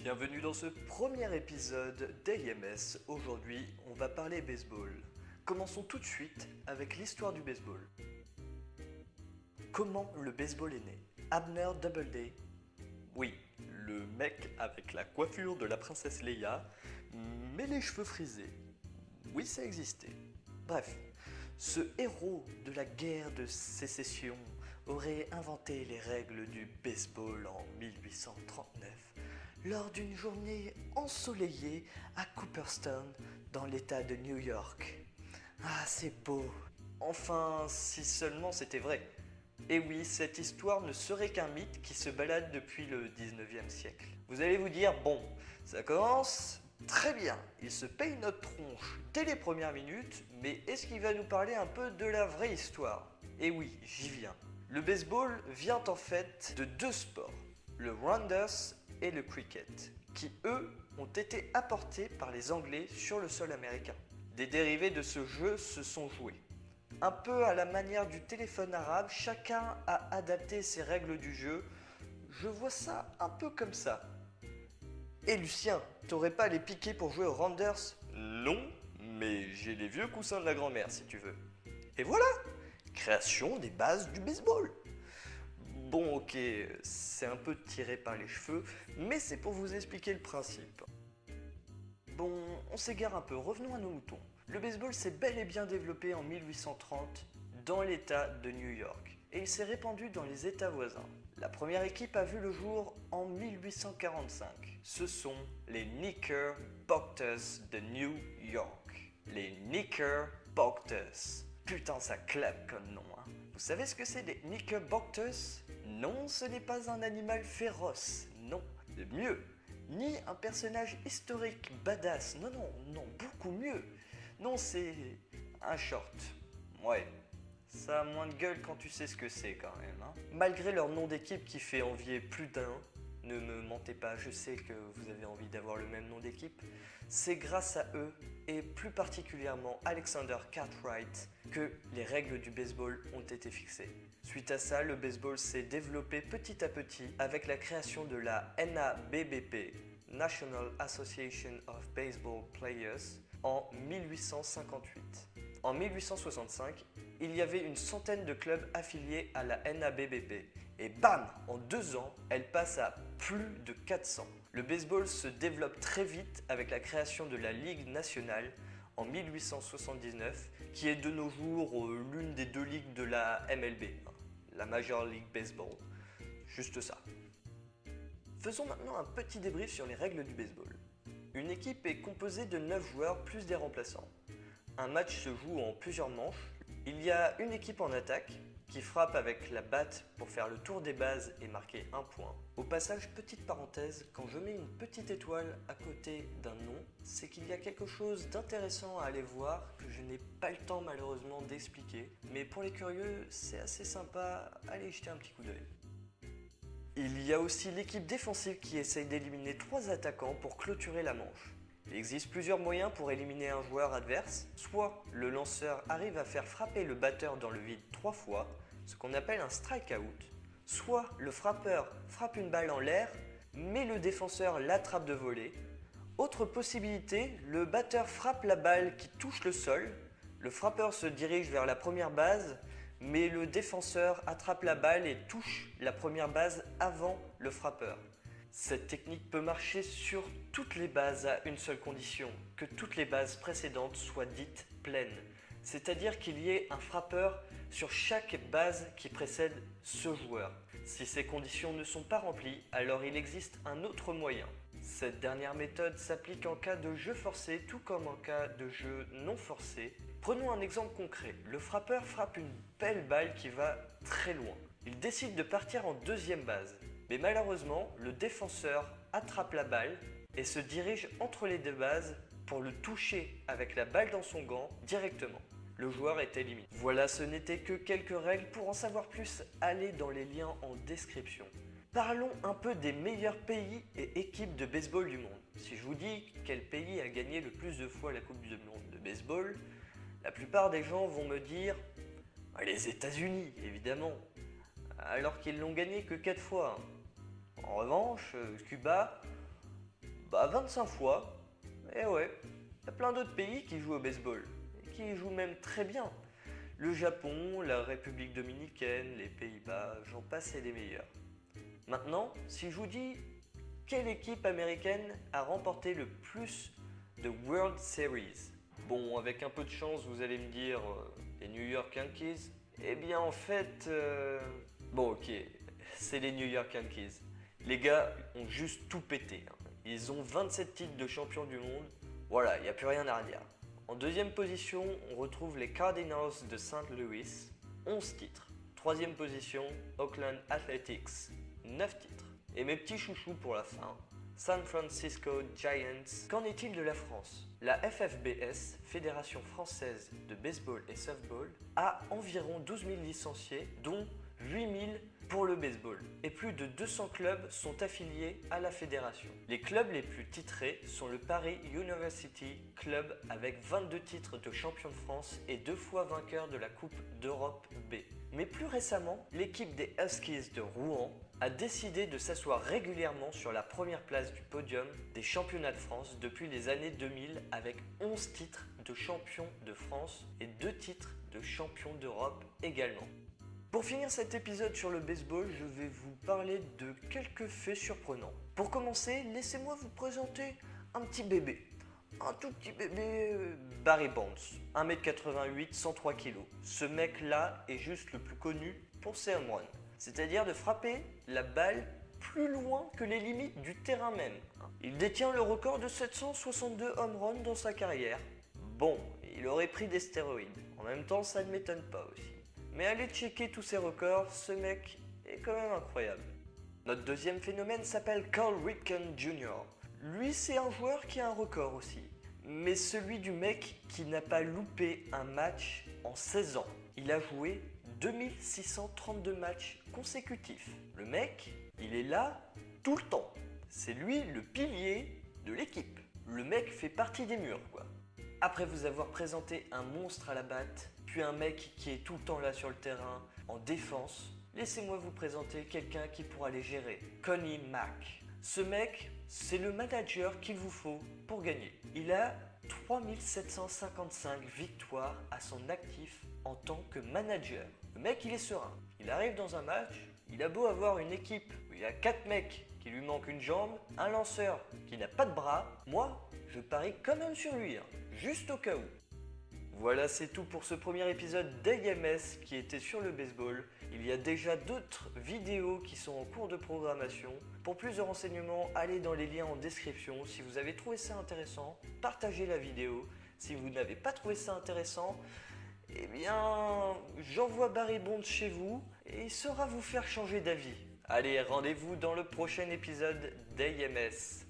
Bienvenue dans ce premier épisode d'AMS. Aujourd'hui, on va parler baseball. Commençons tout de suite avec l'histoire du baseball. Comment le baseball est né? Abner Doubleday, oui, le mec avec la coiffure de la princesse Leia, mais les cheveux frisés. Oui, ça existait. Bref, ce héros de la guerre de sécession aurait inventé les règles du baseball en 1839 lors d'une journée ensoleillée à Cooperstown dans l'état de New York. Ah, c'est beau. Enfin, si seulement c'était vrai. Et oui, cette histoire ne serait qu'un mythe qui se balade depuis le 19e siècle. Vous allez vous dire, bon, ça commence très bien, il se paye notre tronche dès les premières minutes, mais est-ce qu'il va nous parler un peu de la vraie histoire? Et oui, j'y viens. Le baseball vient en fait de deux sports, le rounders et le cricket, qui eux ont été apportés par les Anglais sur le sol américain. Des dérivés de ce jeu se sont joués. Un peu à la manière du téléphone arabe, chacun a adapté ses règles du jeu. Je vois ça un peu comme ça. Et Lucien, t'aurais pas les piquets pour jouer aux Rounders? Non, mais j'ai les vieux coussins de la grand-mère si tu veux. Et voilà, création des bases du baseball. Bon ok, c'est un peu tiré par les cheveux, mais c'est pour vous expliquer le principe. Bon, on s'égare un peu, revenons à nos moutons. Le baseball s'est bel et bien développé en 1830 dans l'état de New York et il s'est répandu dans les états voisins. La première équipe a vu le jour en 1845. Ce sont les Knickerbockers de New York. Les Knickerbockers. Putain, ça claque comme nom, hein. Vous savez ce que c'est les Knickerbockers? Non, ce n'est pas un animal féroce, non. De mieux, ni un personnage historique badass, non, beaucoup mieux. Non, c'est un short. Ouais, ça a moins de gueule quand tu sais ce que c'est quand même. Hein. Malgré leur nom d'équipe qui fait envier plus d'un, ne me mentez pas, je sais que vous avez envie d'avoir le même nom d'équipe, c'est grâce à eux, et plus particulièrement Alexander Cartwright, que les règles du baseball ont été fixées. Suite à ça, le baseball s'est développé petit à petit avec la création de la NABBP, National Association of Baseball Players, en 1858. En 1865, il y avait une centaine de clubs affiliés à la NABBP. Et bam, en 2 ans, elle passe à plus de 400. Le baseball se développe très vite avec la création de la Ligue nationale en 1879, qui est de nos jours l'une des deux ligues de la MLB, la Major League Baseball. Juste ça. Faisons maintenant un petit débrief sur les règles du baseball. Une équipe est composée de 9 joueurs plus des remplaçants. Un match se joue en plusieurs manches. Il y a une équipe en attaque qui frappe avec la batte pour faire le tour des bases et marquer un point. Au passage, petite parenthèse, quand je mets une petite étoile à côté d'un nom, c'est qu'il y a quelque chose d'intéressant à aller voir que je n'ai pas le temps malheureusement d'expliquer. Mais pour les curieux, c'est assez sympa, allez y jeter un petit coup d'œil. Il y a aussi l'équipe défensive qui essaye d'éliminer 3 attaquants pour clôturer la manche. Il existe plusieurs moyens pour éliminer un joueur adverse. Soit le lanceur arrive à faire frapper le batteur dans le vide 3 fois, ce qu'on appelle un strikeout. Soit le frappeur frappe une balle en l'air, mais le défenseur l'attrape de volée. Autre possibilité, le batteur frappe la balle qui touche le sol. Le frappeur se dirige vers la première base, mais le défenseur attrape la balle et touche la première base avant le frappeur. Cette technique peut marcher sur toutes les bases à une seule condition, que toutes les bases précédentes soient dites pleines. C'est-à-dire qu'il y ait un frappeur sur chaque base qui précède ce joueur. Si ces conditions ne sont pas remplies, alors il existe un autre moyen. Cette dernière méthode s'applique en cas de jeu forcé tout comme en cas de jeu non forcé. Prenons un exemple concret. Le frappeur frappe une belle balle qui va très loin. Il décide de partir en deuxième base. Mais malheureusement, le défenseur attrape la balle et se dirige entre les deux bases pour le toucher avec la balle dans son gant directement. Le joueur est éliminé. Voilà, ce n'était que quelques règles. Pour en savoir plus, allez dans les liens en description. Parlons un peu des meilleurs pays et équipes de baseball du monde. Si je vous dis quel pays a gagné le plus de fois la Coupe du Monde de baseball, la plupart des gens vont me dire les États-Unis, évidemment, alors qu'ils l'ont gagné que 4 fois. En revanche, Cuba, Bah 25 fois. Et ouais, il y a plein d'autres pays qui jouent au baseball, et qui y jouent même très bien. Le Japon, la République dominicaine, les Pays-Bas, j'en passe et des meilleurs. Maintenant, si je vous dis quelle équipe américaine a remporté le plus de World Series? Bon, avec un peu de chance, vous allez me dire les New York Yankees. Eh bien, en fait, bon, ok, c'est les New York Yankees. Les gars ont juste tout pété. Ils ont 27 titres de champion du monde. Voilà, il n'y a plus rien à redire. En deuxième position, on retrouve les Cardinals de Saint Louis, 11 titres. Troisième position, Oakland Athletics, 9 titres. Et mes petits chouchous pour la fin, San Francisco Giants. Qu'en est-il de la France? La FFBS, Fédération française de baseball et softball, a environ 12 000 licenciés, dont 8 000 pour le baseball. Et plus de 200 clubs sont affiliés à la fédération. Les clubs les plus titrés sont le Paris University Club avec 22 titres de champion de France et 2 fois vainqueur de la Coupe d'Europe B. Mais plus récemment, l'équipe des Huskies de Rouen a décidé de s'asseoir régulièrement sur la première place du podium des championnats de France depuis les années 2000 avec 11 titres de champion de France et 2 titres de champion d'Europe également. Pour finir cet épisode sur le baseball, je vais vous parler de quelques faits surprenants. Pour commencer, laissez-moi vous présenter un petit bébé. Un tout petit bébé Barry Bonds, 1m88, 103 kg. Ce mec-là est juste le plus connu pour ses home runs. C'est-à-dire de frapper la balle plus loin que les limites du terrain même. Il détient le record de 762 home runs dans sa carrière. Bon, il aurait pris des stéroïdes. En même temps, ça ne m'étonne pas aussi. Mais allez checker tous ces records, ce mec est quand même incroyable. Notre deuxième phénomène s'appelle Cal Ripken Jr. Lui, c'est un joueur qui a un record aussi. Mais celui du mec qui n'a pas loupé un match en 16 ans. Il a joué 2632 matchs consécutifs. Le mec, il est là tout le temps. C'est lui le pilier de l'équipe. Le mec fait partie des murs, quoi. Après vous avoir présenté un monstre à la batte, puis un mec qui est tout le temps là sur le terrain, en défense, laissez-moi vous présenter quelqu'un qui pourra les gérer, Connie Mack. Ce mec, c'est le manager qu'il vous faut pour gagner. Il a 3755 victoires à son actif en tant que manager. Le mec, il est serein. Il arrive dans un match, il a beau avoir une équipe où il y a 4 mecs qui lui manquent une jambe, un lanceur qui n'a pas de bras, moi, je parie quand même sur lui, juste au cas où. Voilà, c'est tout pour ce premier épisode d'AMS qui était sur le baseball. Il y a déjà d'autres vidéos qui sont en cours de programmation. Pour plus de renseignements, allez dans les liens en description. Si vous avez trouvé ça intéressant, partagez la vidéo. Si vous n'avez pas trouvé ça intéressant, eh bien, j'envoie Barry Bonds chez vous et il saura vous faire changer d'avis. Allez, rendez-vous dans le prochain épisode d'AMS.